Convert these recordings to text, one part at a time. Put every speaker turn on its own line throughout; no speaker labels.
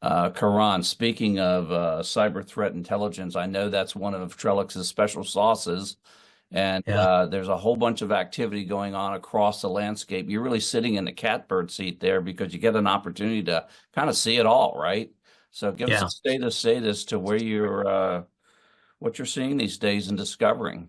Karan, speaking of cyber threat intelligence, I know that's one of Trellix's special sauces, and
Yeah,
there's a whole bunch of activity going on across the landscape. You're really sitting in the catbird seat there because you get an opportunity to kind of see it all, right? So give us a
yeah.
state of status to where what you're seeing these days and discovering.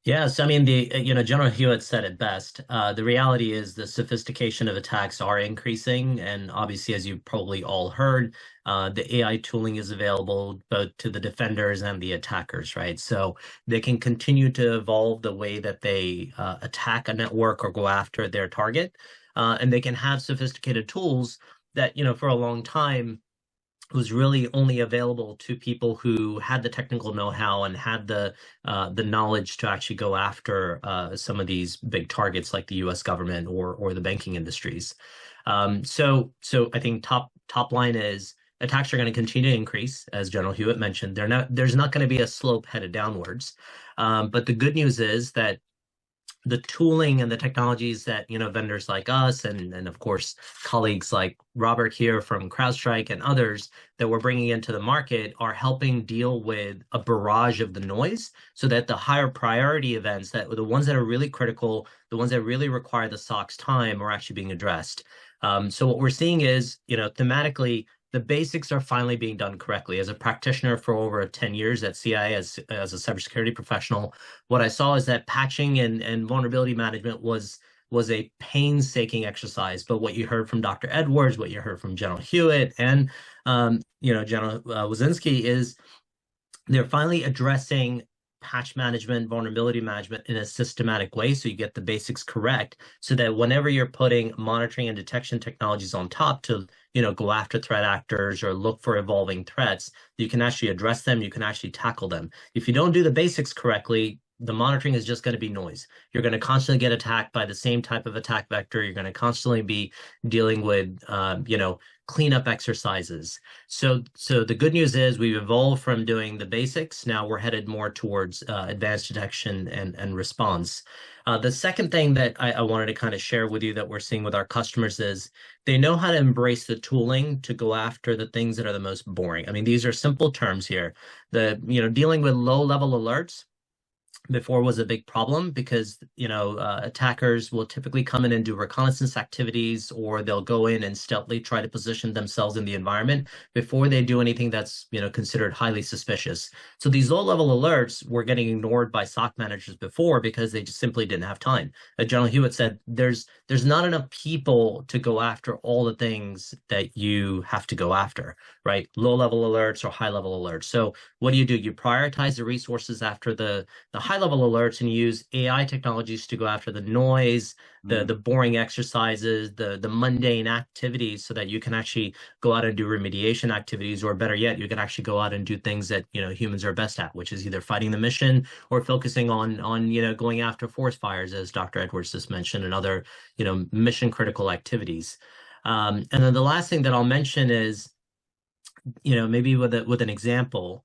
Yes, I mean General Hewitt said it best. The reality is the sophistication of attacks are increasing, and obviously, as you've probably all heard, the AI tooling is available both to the defenders and the attackers, right? So they can continue to evolve the way that they attack a network or go after their target, and they can have sophisticated tools that, for a long time was really only available to people who had the technical know-how and had the knowledge to actually go after some of these big targets like the U.S. government or the banking industries. So I think top line is attacks are going to continue to increase, as General Hewitt mentioned. There's not going to be a slope headed downwards. But the good news is that the tooling and the technologies that vendors like us and of course colleagues like Robert here from CrowdStrike and others that we're bringing into the market are helping deal with a barrage of the noise so that the higher priority events, that the ones that are really critical, the ones that really require the SOC's time, are actually being addressed. So what we're seeing is, thematically, the basics are finally being done correctly. As a practitioner for over 10 years at CIA as a cybersecurity professional, what I saw is that patching and vulnerability management was a painstaking exercise. But what you heard from Dr. Edwards, what you heard from General Hewitt, and General Wazinski is they're finally addressing patch management, vulnerability management in a systematic way so you get the basics correct so that whenever you're putting monitoring and detection technologies on top to go after threat actors or look for evolving threats, you can actually address them, you can actually tackle them. If you don't do the basics correctly, the monitoring is just going to be noise. You're going to constantly get attacked by the same type of attack vector. You're going to constantly be dealing with cleanup exercises. So the good news is we've evolved from doing the basics. Now we're headed more towards advanced detection and response. The second thing that I wanted to kind of share with you that we're seeing with our customers is they know how to embrace the tooling to go after the things that are the most boring. I mean, these are simple terms here. Dealing with low level alerts before was a big problem because attackers will typically come in and do reconnaissance activities, or they'll go in and stealthily try to position themselves in the environment before they do anything that's considered highly suspicious. So these low level alerts were getting ignored by SOC managers before because they just simply didn't have time. General Hewitt said there's not enough people to go after all the things that you have to go after, right? Low level alerts or high level alerts. So what do? You prioritize the resources after the high level alerts and use AI technologies to go after the noise, the boring exercises, the mundane activities, so that you can actually go out and do remediation activities, or better yet, you can actually go out and do things that humans are best at, which is either fighting the mission or focusing on going after forest fires, as Dr. Edwards just mentioned, and other mission critical activities. And then the last thing that I'll mention is maybe with an example,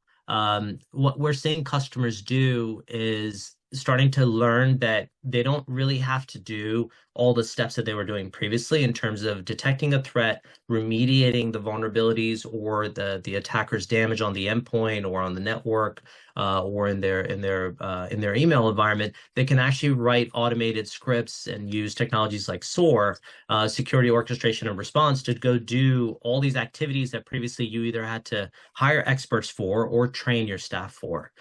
what we're seeing customers do is starting to learn that they don't really have to do all the steps that they were doing previously in terms of detecting a threat, remediating the vulnerabilities or the attacker's damage on the endpoint or on the network, or in their email environment. They can actually write automated scripts and use technologies like SOAR, security orchestration and response, to go do all these activities that previously you either had to hire experts for or train your staff for.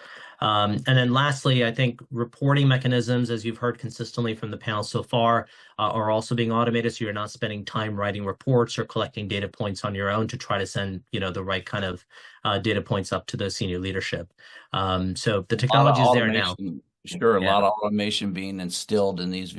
And then lastly, I think reporting mechanisms, as you've heard consistently from the panel so far, are also being automated. So you're not spending time writing reports or collecting data points on your own to try to send, the right kind of data points up to the senior leadership. So the
A lot of
technology is there now.
automation, sure, a
Yeah.
lot of automation being instilled in these